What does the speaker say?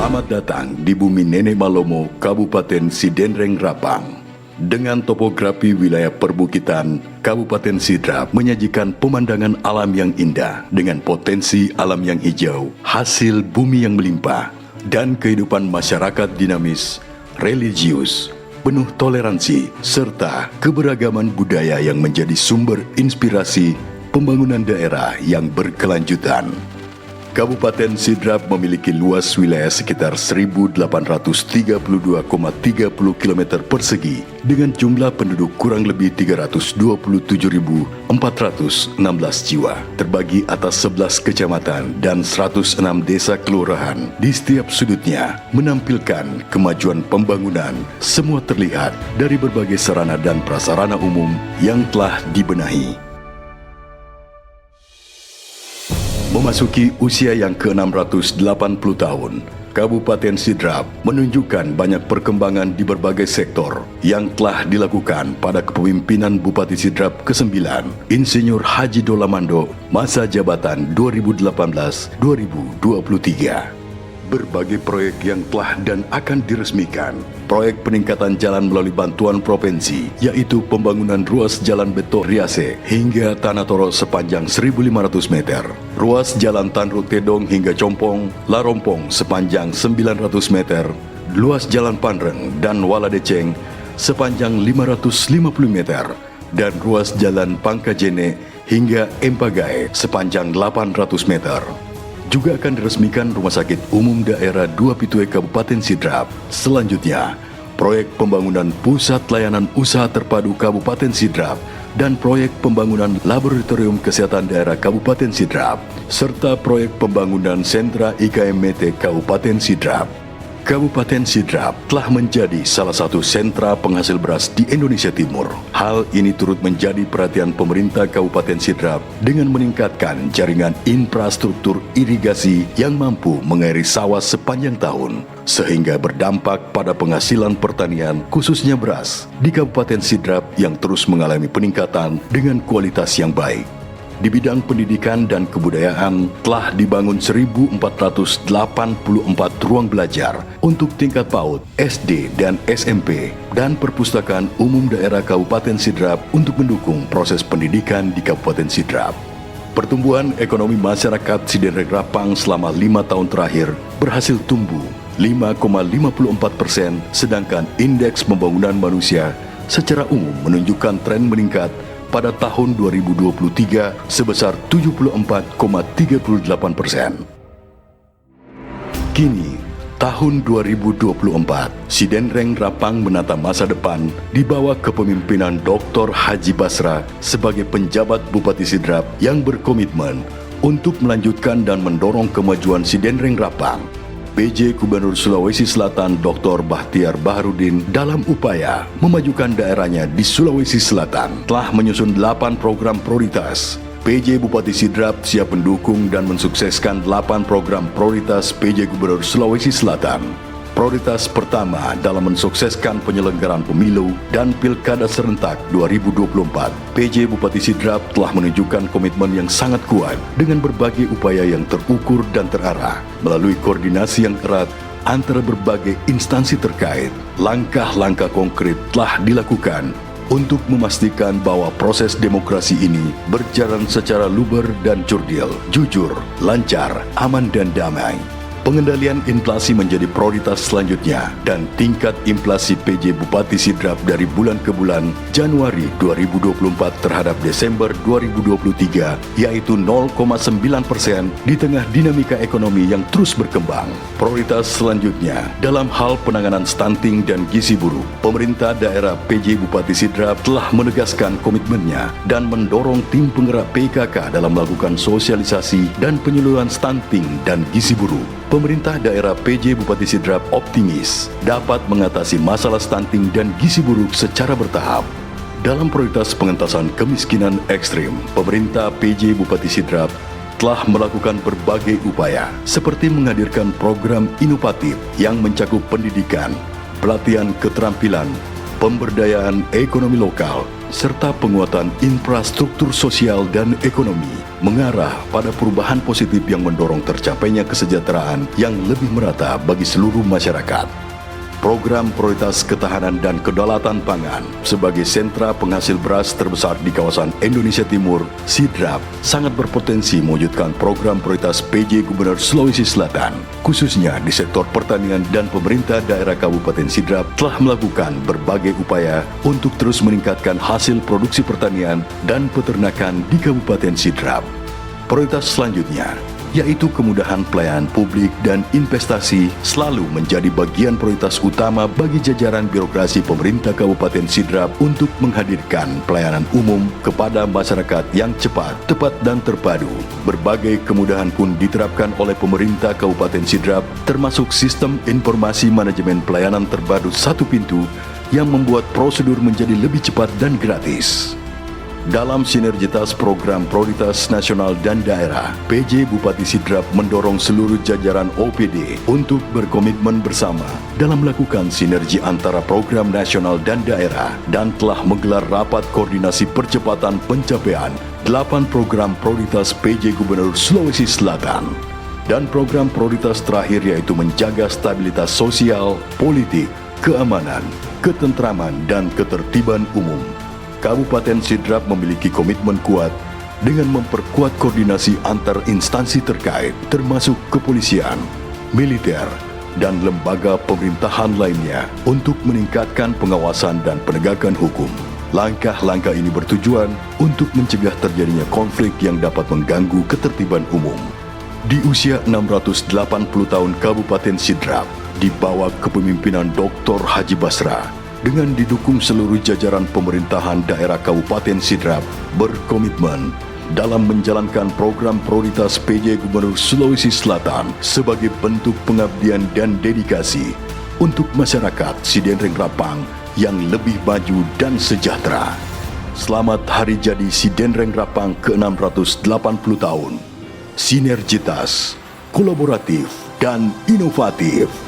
Selamat datang di bumi Nenek Malomo, Kabupaten Sidenreng Rapang. Dengan topografi wilayah perbukitan, Kabupaten Sidrap menyajikan pemandangan alam yang indah dengan potensi alam yang hijau, hasil bumi yang melimpah, dan kehidupan masyarakat dinamis, religius, penuh toleransi, serta keberagaman budaya yang menjadi sumber inspirasi pembangunan daerah yang berkelanjutan. Kabupaten Sidrap memiliki luas wilayah sekitar 1.832,30 km persegi dengan jumlah penduduk kurang lebih 327.416 jiwa, terbagi atas 11 kecamatan dan 106 desa kelurahan. Di setiap sudutnya menampilkan kemajuan pembangunan, semua terlihat dari berbagai sarana dan prasarana umum yang telah dibenahi. Memasuki usia yang ke-680 tahun, Kabupaten Sidrap menunjukkan banyak perkembangan di berbagai sektor yang telah dilakukan pada kepemimpinan Bupati Sidrap ke-9, Insinyur Haji Dolamando, masa jabatan 2018-2023. Berbagai proyek yang telah dan akan diresmikan. Proyek peningkatan jalan melalui bantuan provinsi, yaitu pembangunan ruas jalan Beto Riase hingga Tanatoro sepanjang 1.500 meter. Ruas jalan Tanru Tedong hingga Compong, Larompong sepanjang 900 meter. Luas jalan Panreng dan Waladeceng sepanjang 550 meter. Dan ruas jalan Pangkajene hingga Empagae sepanjang 800 meter. Juga akan diresmikan Rumah Sakit Umum Daerah 2 Pitue Kabupaten Sidrap. Selanjutnya, proyek pembangunan Pusat Layanan Usaha Terpadu Kabupaten Sidrap dan proyek pembangunan Laboratorium Kesehatan Daerah Kabupaten Sidrap, serta proyek pembangunan Sentra IKMT Kabupaten Sidrap. Kabupaten Sidrap telah menjadi salah satu sentra penghasil beras di Indonesia Timur. Hal ini turut menjadi perhatian pemerintah Kabupaten Sidrap dengan meningkatkan jaringan infrastruktur irigasi yang mampu mengairi sawah sepanjang tahun, sehingga berdampak pada penghasilan pertanian khususnya beras di Kabupaten Sidrap yang terus mengalami peningkatan dengan kualitas yang baik. Di bidang pendidikan dan kebudayaan telah dibangun 1.484 ruang belajar untuk tingkat PAUD, SD, dan SMP, dan perpustakaan umum daerah Kabupaten Sidrap untuk mendukung proses pendidikan di Kabupaten Sidrap. Pertumbuhan ekonomi masyarakat Sidenreng Rapang selama 5 tahun terakhir berhasil tumbuh 5,54%, sedangkan indeks pembangunan manusia secara umum menunjukkan tren meningkat pada tahun 2023 sebesar 74,38%. Kini, tahun 2024, Sidenreng Rapang menata masa depan di bawah kepemimpinan Dr. Haji Basra sebagai penjabat Bupati Sidrap yang berkomitmen untuk melanjutkan dan mendorong kemajuan Sidenreng Rapang. PJ Gubernur Sulawesi Selatan Dr. Bahtiar Baharudin dalam upaya memajukan daerahnya di Sulawesi Selatan telah menyusun 8 program prioritas. PJ Bupati Sidrap siap mendukung dan mensukseskan 8 program prioritas PJ Gubernur Sulawesi Selatan. Prioritas pertama dalam mensukseskan penyelenggaraan pemilu dan pilkada serentak 2024. PJ Bupati Sidrap telah menunjukkan komitmen yang sangat kuat dengan berbagai upaya yang terukur dan terarah. Melalui koordinasi yang erat antara berbagai instansi terkait, langkah-langkah konkret telah dilakukan untuk memastikan bahwa proses demokrasi ini berjalan secara luber dan jujur, lancar, aman dan damai. Pengendalian inflasi menjadi prioritas selanjutnya dan tingkat inflasi PJ Bupati Sidrap dari bulan ke bulan Januari 2024 terhadap Desember 2023 yaitu 0,9% di tengah dinamika ekonomi yang terus berkembang. Prioritas selanjutnya dalam hal penanganan stunting dan gizi buruk, pemerintah daerah PJ Bupati Sidrap telah menegaskan komitmennya dan mendorong tim penggerak PKK dalam melakukan sosialisasi dan penyeluruhan stunting dan gizi buruk. Pemerintah daerah PJ Bupati Sidrap optimis dapat mengatasi masalah stunting dan gizi buruk secara bertahap. Dalam prioritas pengentasan kemiskinan ekstrim, pemerintah PJ Bupati Sidrap telah melakukan berbagai upaya seperti menghadirkan program inovatif yang mencakup pendidikan, pelatihan keterampilan, pemberdayaan ekonomi lokal, serta penguatan infrastruktur sosial dan ekonomi mengarah pada perubahan positif yang mendorong tercapainya kesejahteraan yang lebih merata bagi seluruh masyarakat. Program Prioritas Ketahanan dan Kedaulatan Pangan sebagai sentra penghasil beras terbesar di kawasan Indonesia Timur, SIDRAP, sangat berpotensi mewujudkan program prioritas PJ Gubernur Sulawesi Selatan, khususnya di sektor pertanian, dan pemerintah daerah Kabupaten SIDRAP telah melakukan berbagai upaya untuk terus meningkatkan hasil produksi pertanian dan peternakan di Kabupaten SIDRAP. Prioritas selanjutnya yaitu kemudahan pelayanan publik dan investasi selalu menjadi bagian prioritas utama bagi jajaran birokrasi pemerintah Kabupaten SIDRAP untuk menghadirkan pelayanan umum kepada masyarakat yang cepat, tepat, dan terpadu. Berbagai kemudahan pun diterapkan oleh pemerintah Kabupaten SIDRAP, termasuk sistem informasi manajemen pelayanan terpadu satu pintu yang membuat prosedur menjadi lebih cepat dan gratis. Dalam sinergitas program prioritas nasional dan daerah, PJ Bupati SIDRAP mendorong seluruh jajaran OPD untuk berkomitmen bersama dalam melakukan sinergi antara program nasional dan daerah, dan telah menggelar rapat koordinasi percepatan pencapaian 8 program prioritas PJ Gubernur Sulawesi Selatan. Dan program prioritas terakhir yaitu menjaga stabilitas sosial, politik, keamanan, ketentraman, dan ketertiban umum. Kabupaten SIDRAP memiliki komitmen kuat dengan memperkuat koordinasi antar instansi terkait, termasuk kepolisian, militer, dan lembaga pemerintahan lainnya untuk meningkatkan pengawasan dan penegakan hukum. Langkah-langkah ini bertujuan untuk mencegah terjadinya konflik yang dapat mengganggu ketertiban umum. Di usia 680 tahun Kabupaten SIDRAP, di bawah kepemimpinan Dr. Haji Basra, dengan didukung seluruh jajaran pemerintahan daerah Kabupaten SIDRAP berkomitmen dalam menjalankan program prioritas PJ Gubernur Sulawesi Selatan sebagai bentuk pengabdian dan dedikasi untuk masyarakat Sidenreng Rapang yang lebih maju dan sejahtera. Selamat Hari Jadi Sidenreng Rapang ke-680 tahun. Sinergitas, kolaboratif, dan inovatif.